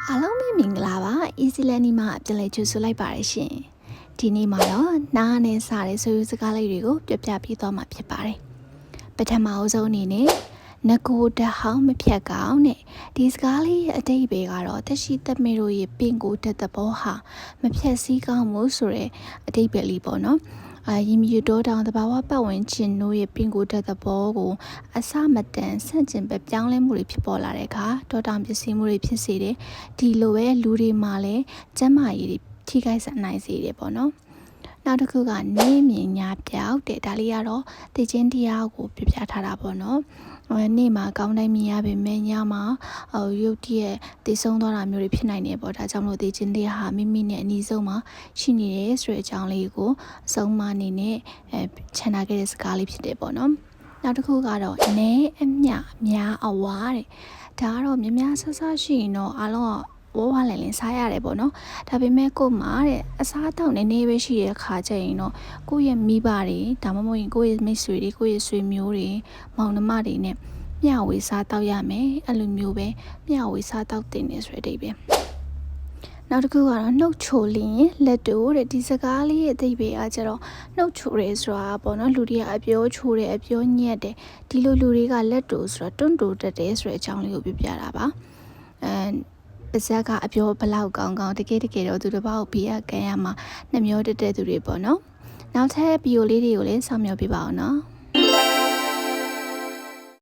အားလုံးပဲမင်္ဂလာပါ Easy Learning မှာပြန်လည်ကြိုဆိုလိုက်ပါရရှင်ဒီနေ့မှာတော့နားနဲ့စားတဲ့ဆိုရိုးစကားလေးတွေကိုပြပြပေးသွားမှာဖြစ်ပါတယ်ပထမအဆုံးအနေနဲ့ငကိုတဟောင်းမဖြတ်ကောင်းနဲ့ဒီစကားလေးရဲ့အတိတ်ပဲကတော့တရှိသက်မေတို့ရဲ့ပင်ကိုတက်တဲ့ဘောဟာမဖြတ်စည်းကောင်းမှုဆိုတဲ့အတိတ်ပဲလေးပေါ့နော်ရင်မြူတော်တောင်တဘာဝပတ်ဝန်းကျင်တို့ရဲ့ပင်ကိုတက်တဲ့ဘောကိုအစမတန်ဆန့်ကျင်ပဲပြောင်းလဲမှုတွေဖြစ်ပေါ်လာတဲ့အခါတောတောင်ပစ္စည်းမှုတွေဖြစ်စေတယ်ဒီလိုပဲလူတွေမှာလည်းကျန်းမာရေးတွေထိခိုက်နိုင်စေတယ်ပေါ့နော်နောက်တစ်ခုကနေမြင်ညာပြောက်တဲ့ဒါလေးကတော့သိချင်းတရားကိုပြပြထားတာပေါ့နော်နေ့မှာကောင်းတိုင်းမြင်ရပေမဲ့ညမှာရုပ်တရက်သိဆုံးသွားတာမျိုးတွေဖြစ်နိုင်တယ်ပေါ့ဒါကြောင့်မလို့သိချင်းတရားဟာမိမိနဲ့အနီးဆုံးမှာရှိနေတယ်ဆိုတဲ့အကြောင်းလေးကိုအဆုံးမအနေနဲ့ချန်ထားခဲ့တဲ့စကားလေးဖြစ်တယ်ပေါ့နော်နောက်တစ်ခုကတော့နဲအမြများအဝါတဲ့ဒါကတော့များများဆဆရှိရင်တော့အားလုံးကဝဝလည်လည်စားရတယ်ပေါ့နော်ဒါပေမဲ့ကို့မှာတဲ့အစားအသောက်နည်းနည်းပဲရှိတဲ့အခါကျရင်တော့ကိုယ့်ရဲ့မိဘတွေဒါမှမဟုတ်ရင်ကိုယ့်ရဲ့မိတ်ဆွေတွေကိုယ့်ရဲ့ဆွေမျိုးတွေမောင်နှမတွေနဲ့မျှဝေစားတောက်ရမယ်အဲ့လိုမျိုးပဲမျှဝေစားတောက်တင်နေဆိုတဲ့အဓိပ္ပာယ်နောက်တစ်ခုကတော့နှုတ်ချိုလင်းလက်တို့တဲ့ဒီစကားလေးရဲ့အဓိပ္ပာယ်ကကျတော့နှုတ်ချိုရဲဆိုတာပေါ့နော်လူတွေကအပြောချိုတယ်အပြောညက်တယ်ဒီလိုလူတွေကလက်တို့ဆိုတာတွန့်တိုတက်တယ်ဆိုတဲ့အကြောင်းလေးကိုပြပြတာပါပါဇက်ကအပြောဘလောက်ကောင်းကောင်းတကယ်တော့သူတစ်ပါးကိုဘေးကကန်ရမှာနှမျောတက်တဲ့သူတွေပေါ့နော်နောက်ထပ်ဗီဒီယိုလေးတွေကိုလည်းဆောင်မြော်ပြပါအောင်နော်